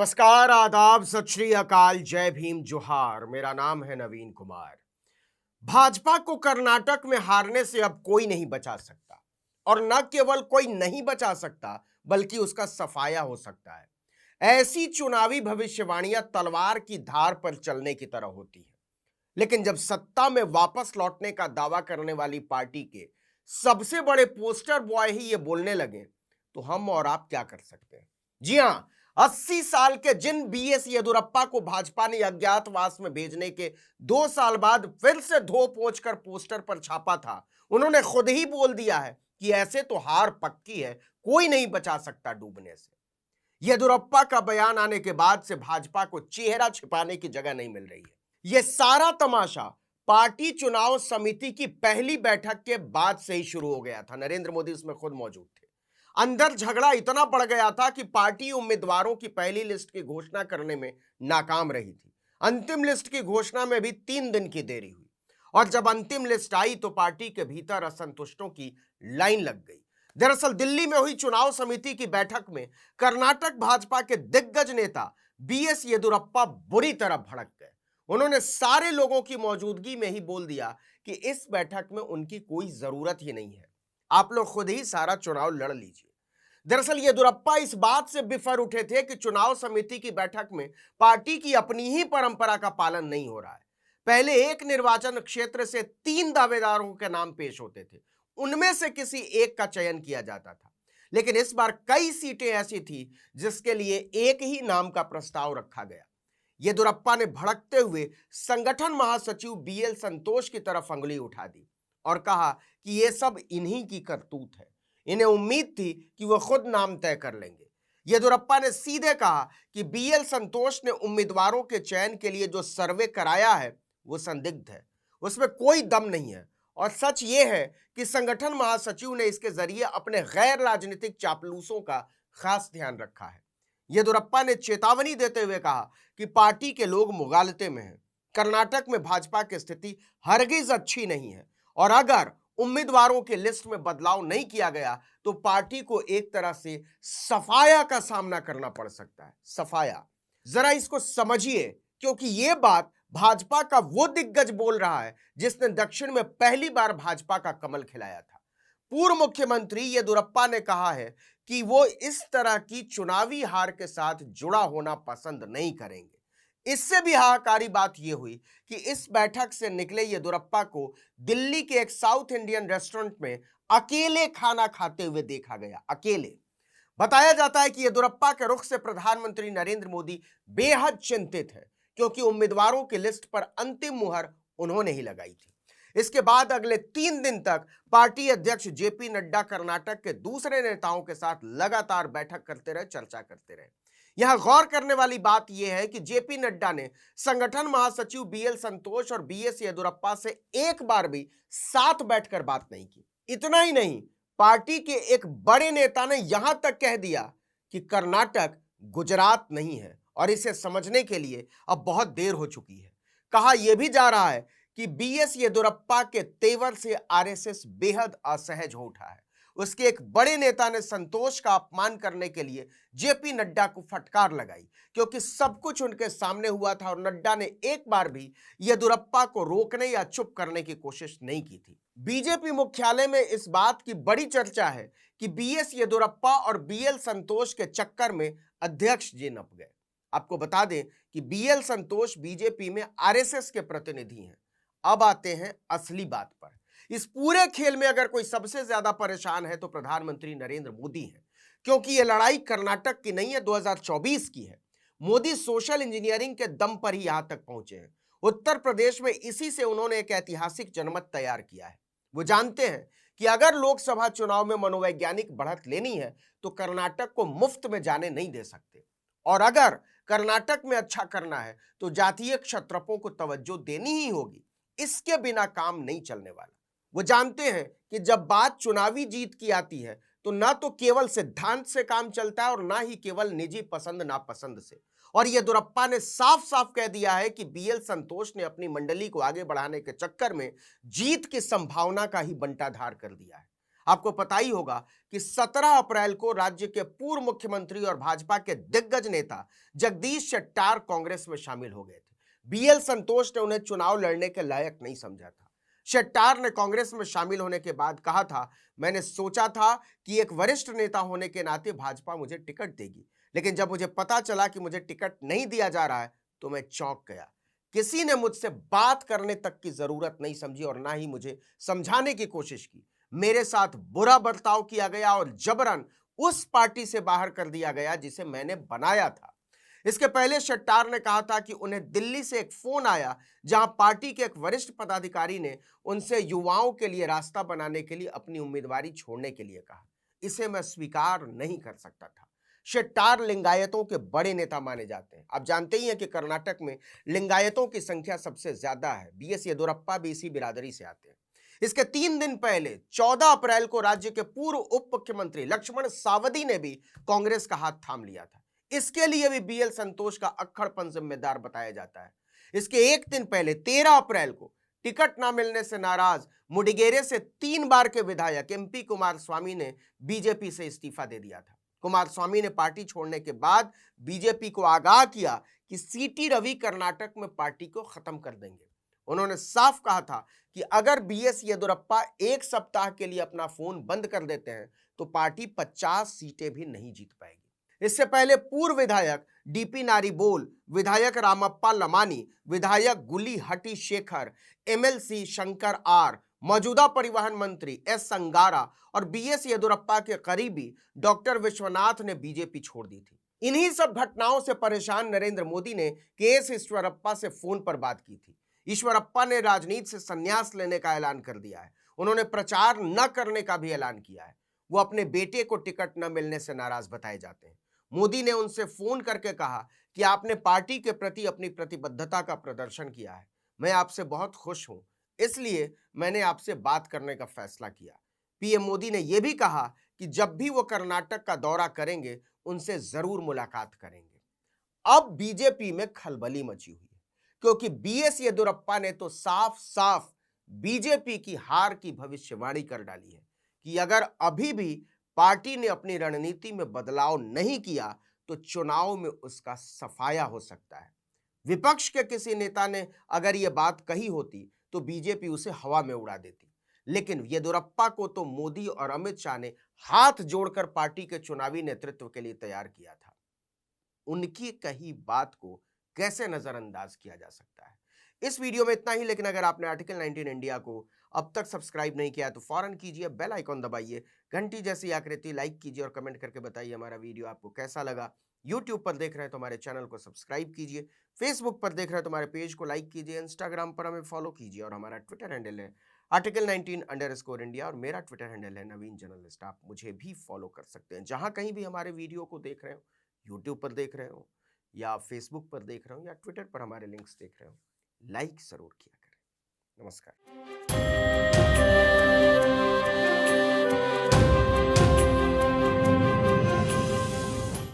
नमस्कार, आदाब, सत श्री अकाल, जय भीम, जोहार। मेरा नाम है नवीन कुमार। भाजपा को कर्नाटक में हारने से अब कोई नहीं बचा सकता और न केवल कोई नहीं बचा सकता बल्कि उसका सफाया हो सकता है। ऐसी चुनावी भविष्यवाणियां तलवार की धार पर चलने की तरह होती है, लेकिन जब सत्ता में वापस लौटने का दावा करने वाली पार्टी के सबसे बड़े पोस्टर बॉय ही ये बोलने लगे तो हम और आप क्या कर सकते हैं। जी हां, 80 साल के जिन बीएस येदुरप्पा को भाजपा ने अज्ञातवास में भेजने के 2 साल बाद फिर से धो पोंछ कर पोस्टर पर छापा था, उन्होंने खुद ही बोल दिया है कि ऐसे तो हार पक्की है, कोई नहीं बचा सकता डूबने से। येदुरप्पा का बयान आने के बाद से भाजपा को चेहरा छिपाने की जगह नहीं मिल रही है। यह सारा तमाशा पार्टी चुनाव समिति की पहली बैठक के बाद से ही शुरू हो गया था। नरेंद्र मोदी उसमें खुद मौजूद थे। अंदर झगड़ा इतना बढ़ गया था कि पार्टी उम्मीदवारों की पहली लिस्ट की घोषणा करने में नाकाम रही थी। अंतिम लिस्ट की घोषणा में भी 3 दिन की देरी हुई और जब अंतिम लिस्ट आई तो पार्टी के भीतर असंतुष्टों की लाइन लग गई। दरअसल दिल्ली में हुई चुनाव समिति की बैठक में कर्नाटक भाजपा के दिग्गज नेता बीएस येदुरप्पा बुरी तरह भड़क गए। उन्होंने सारे लोगों की मौजूदगी में ही बोल दिया कि इस बैठक में उनकी कोई जरूरत ही नहीं है, आप लोग खुद ही सारा चुनाव लड़ लीजिए। दरअसल येदुरप्पा इस बात से बिफर उठे थे कि चुनाव समिति की बैठक में पार्टी की अपनी ही परंपरा का पालन नहीं हो रहा है। पहले एक निर्वाचन क्षेत्र से 3 दावेदारों के नाम पेश होते थे, उनमें से किसी एक का चयन किया जाता था, लेकिन इस बार कई सीटें ऐसी थी जिसके लिए एक ही नाम का प्रस्ताव रखा गया। येदुरप्पा ने भड़कते हुए संगठन महासचिव बीएल संतोष की तरफ अंगुली उठा दी और कहा कि यह सब इन्हीं की करतूत है, इन्हें उम्मीद थी कि वह खुद नाम तय कर लेंगे। येदुरप्पा ने सीधे कहा कि बीएल संतोष ने उम्मीदवारों के चयन के लिए जो सर्वे कराया है वो संदिग्ध है, उसमें कोई दम नहीं है और सच ये है कि संगठन महासचिव ने इसके जरिए अपने गैर राजनीतिक चापलूसों का खास ध्यान रखा है। येदुरप्पा ने चेतावनी देते हुए कहा कि पार्टी के लोग मुगालते में हैं, कर्नाटक में भाजपा की स्थिति हरगिज अच्छी नहीं है और अगर उम्मीदवारों के लिस्ट में बदलाव नहीं किया गया तो पार्टी को एक तरह से सफाया का सामना करना पड़ सकता है। सफाया, जरा इसको समझिए, क्योंकि यह बात भाजपा का वो दिग्गज बोल रहा है जिसने दक्षिण में पहली बार भाजपा का कमल खिलाया था। पूर्व मुख्यमंत्री येदुरप्पा ने कहा है कि वो इस तरह की चुनावी हार के साथ जुड़ा होना पसंद नहीं करेंगे। इससे भी हाहाकारी बात यह हुई कि इस बैठक से निकले येदुरप्पा को दिल्ली के एक साउथ इंडियन रेस्टोरेंट में अकेले खाना खाते हुए देखा गया। अकेले। बताया जाता है कि येदुरप्पा के रुख से प्रधानमंत्री नरेंद्र मोदी बेहद चिंतित है, क्योंकि उम्मीदवारों की लिस्ट पर अंतिम मुहर उन्होंने ही लगाई थी। इसके बाद अगले 3 दिन तक पार्टी अध्यक्ष जेपी नड्डा कर्नाटक के दूसरे नेताओं के साथ लगातार बैठक करते रहे, चर्चा करते रहे। यहां गौर करने वाली बात यह है कि जेपी नड्डा ने संगठन महासचिव बीएल संतोष और बीएस येदुरप्पा से एक बार भी साथ बैठकर बात नहीं की। इतना ही नहीं, पार्टी के एक बड़े नेता ने यहां तक कह दिया कि कर्नाटक गुजरात नहीं है और इसे समझने के लिए अब बहुत देर हो चुकी है। कहा यह भी जा रहा है कि बीएस येदुरप्पा के तेवर से आरएसएस बेहद असहज हो उठा है। उसके एक बड़े नेता ने संतोष का अपमान करने के लिए जेपी नड्डा को फटकार लगाई, क्योंकि सब कुछ उनके सामने हुआ था और नड्डा ने एक बार भी येदुरप्पा को रोकने या चुप करने की कोशिश नहीं की थी। बीजेपी मुख्यालय में इस बात की बड़ी चर्चा है कि बीएस येदुरप्पा और बीएल संतोष के चक्कर में अध्यक्ष जी नप गए। आपको बता दें कि बीएल संतोष बीजेपी में आरएसएस के प्रतिनिधि हैं। अब आते हैं असली बात पर। इस पूरे खेल में अगर कोई सबसे ज्यादा परेशान है तो प्रधानमंत्री नरेंद्र मोदी है, क्योंकि यह लड़ाई कर्नाटक की नहीं है, 2024 की है। मोदी सोशल इंजीनियरिंग के दम पर ही यहां तक पहुंचे हैं। उत्तर प्रदेश में इसी से उन्होंने एक ऐतिहासिक जनमत तैयार किया है। वो जानते हैं कि अगर लोकसभा चुनाव में मनोवैज्ञानिक बढ़त लेनी है तो कर्नाटक को मुफ्त में जाने नहीं दे सकते, और अगर कर्नाटक में अच्छा करना है तो जातीय क्षत्रपों को तवज्जो देनी ही होगी। इसके बिना काम नहीं चलने वाला। वो जानते हैं कि जब बात चुनावी जीत की आती है तो ना तो केवल सिद्धांत से काम चलता है और ना ही केवल निजी पसंद नापसंद से। और येदुरप्पा ने साफ साफ कह दिया है कि बीएल संतोष ने अपनी मंडली को आगे बढ़ाने के चक्कर में जीत की संभावना का ही बंटाधार कर दिया है। आपको पता ही होगा कि 17 अप्रैल को राज्य के पूर्व मुख्यमंत्री और भाजपा के दिग्गज नेता जगदीश शेट्टार कांग्रेस में शामिल हो गए थे। बीएल संतोष ने उन्हें चुनाव लड़ने के लायक नहीं समझा था। शेट्टार ने कांग्रेस में शामिल होने के बाद कहा था, मैंने सोचा था कि एक वरिष्ठ नेता होने के नाते भाजपा मुझे टिकट देगी, लेकिन जब मुझे पता चला कि मुझे टिकट नहीं दिया जा रहा है तो मैं चौंक गया। किसी ने मुझसे बात करने तक की जरूरत नहीं समझी और ना ही मुझे समझाने की कोशिश की। मेरे साथ बुरा बर्ताव किया गया और जबरन उस पार्टी से बाहर कर दिया गया जिसे मैंने बनाया था। इसके पहले शेट्टार ने कहा था कि उन्हें दिल्ली से एक फोन आया जहां पार्टी के एक वरिष्ठ पदाधिकारी ने उनसे युवाओं के लिए रास्ता बनाने के लिए अपनी उम्मीदवारी छोड़ने के लिए कहा। इसे मैं स्वीकार नहीं कर सकता था। शेट्टार लिंगायतों के बड़े नेता माने जाते हैं। आप जानते ही हैं कि कर्नाटक में लिंगायतों की संख्या सबसे ज्यादा है। बीएस येदियुरप्पा भी इसी बिरादरी से आते हैं। इसके 3 दिन पहले 14 अप्रैल को राज्य के पूर्व उप मुख्यमंत्री लक्ष्मण सावदी ने भी कांग्रेस का हाथ थाम लिया था। इसके लिए भी बीएल संतोष का अक्खड़पन जिम्मेदार बताया जाता है। इसके एक दिन पहले 13 अप्रैल को टिकट न मिलने से नाराज मुडिगेरे से 3 बार के विधायक एमपी कुमारस्वामी ने बीजेपी से इस्तीफा दे दिया था। कुमारस्वामी ने पार्टी छोड़ने के बाद बीजेपी को आगाह किया कि सीटी रवि कर्नाटक में पार्टी को खत्म कर देंगे। उन्होंने साफ कहा था कि अगर बीएस येदियुरप्पा एक सप्ताह के लिए अपना फोन बंद कर देते हैं तो पार्टी 50 सीटें भी नहीं जीत पाएगी। इससे पहले पूर्व विधायक डीपी नारीबोल, विधायक रामप्पा लमानी, विधायक गुली हटी शेखर, एमएलसी शंकर आर, मौजूदा परिवहन मंत्री एस संगारा और बीएस येदियुरप्पा के करीबी डॉक्टर विश्वनाथ ने बीजेपी छोड़ दी थी। इन्हीं सब घटनाओं से परेशान नरेंद्र मोदी ने केएस ईश्वरप्पा से फोन पर बात की थी। ईश्वरप्पा ने राजनीति से संन्यास लेने का ऐलान कर दिया है। उन्होंने प्रचार न करने का भी ऐलान किया है। वो अपने बेटे को टिकट न मिलने से नाराज बताए जाते हैं। मोदी ने उनसे फोन करके कहा कि आपने पार्टी के प्रति अपनी प्रतिबद्धता का प्रदर्शन किया है। मैं आपसे बहुत खुश हूं, इसलिए मैंने आपसे बात करने का फैसला किया। पीएम मोदी ने यह भी कहा कि जब भी वो कर्नाटक का दौरा करेंगे उनसे जरूर मुलाकात करेंगे। अब बीजेपी में खलबली मची हुई है क्योंकि बीएस येदियुरप्पा ने तो साफ साफ बीजेपी की हार की भविष्यवाणी कर डाली है कि अगर अभी भी पार्टी ने अपनी रणनीति में बदलाव नहीं किया तो चुनाव में उसका सफाया हो सकता है। विपक्ष के किसी नेता ने अगर यह बात कही होती तो बीजेपी उसे हवा में उड़ा देती, लेकिन येदियुरप्पा को तो मोदी और अमित शाह ने हाथ जोड़कर पार्टी के चुनावी नेतृत्व के लिए तैयार किया था। उनकी कही बात को कैसे नजरअंदाज किया जा सकता है। इस वीडियो में इतना ही, लेकिन अगर आपने आर्टिकल 19 इंडिया को अब तक सब्सक्राइब नहीं किया तो फौरन कीजिए, बेल आइकॉन दबाइए, घंटी जैसी आकृति लाइक कीजिए और कमेंट करके बताइए हमारा वीडियो आपको कैसा लगा। यूट्यूब पर देख रहे हैं तो हमारे चैनल को सब्सक्राइब कीजिए, फेसबुक पर देख रहे हैं तो हमारे पेज को लाइक कीजिए, इंस्टाग्राम पर हमें फॉलो कीजिए और हमारा ट्विटर हैंडल है आर्टिकल 19_इंडिया और मेरा ट्विटर हैंडल है नवीन जर्नलिस्ट। आप मुझे भी फॉलो कर सकते हैं। जहां कहीं भी हमारे वीडियो को देख रहे हो, यूट्यूब पर देख रहे हो या फेसबुक पर देख रहे हो या ट्विटर पर हमारे लिंक्स देख रहे हो, लाइक जरूर किया करें। नमस्कार।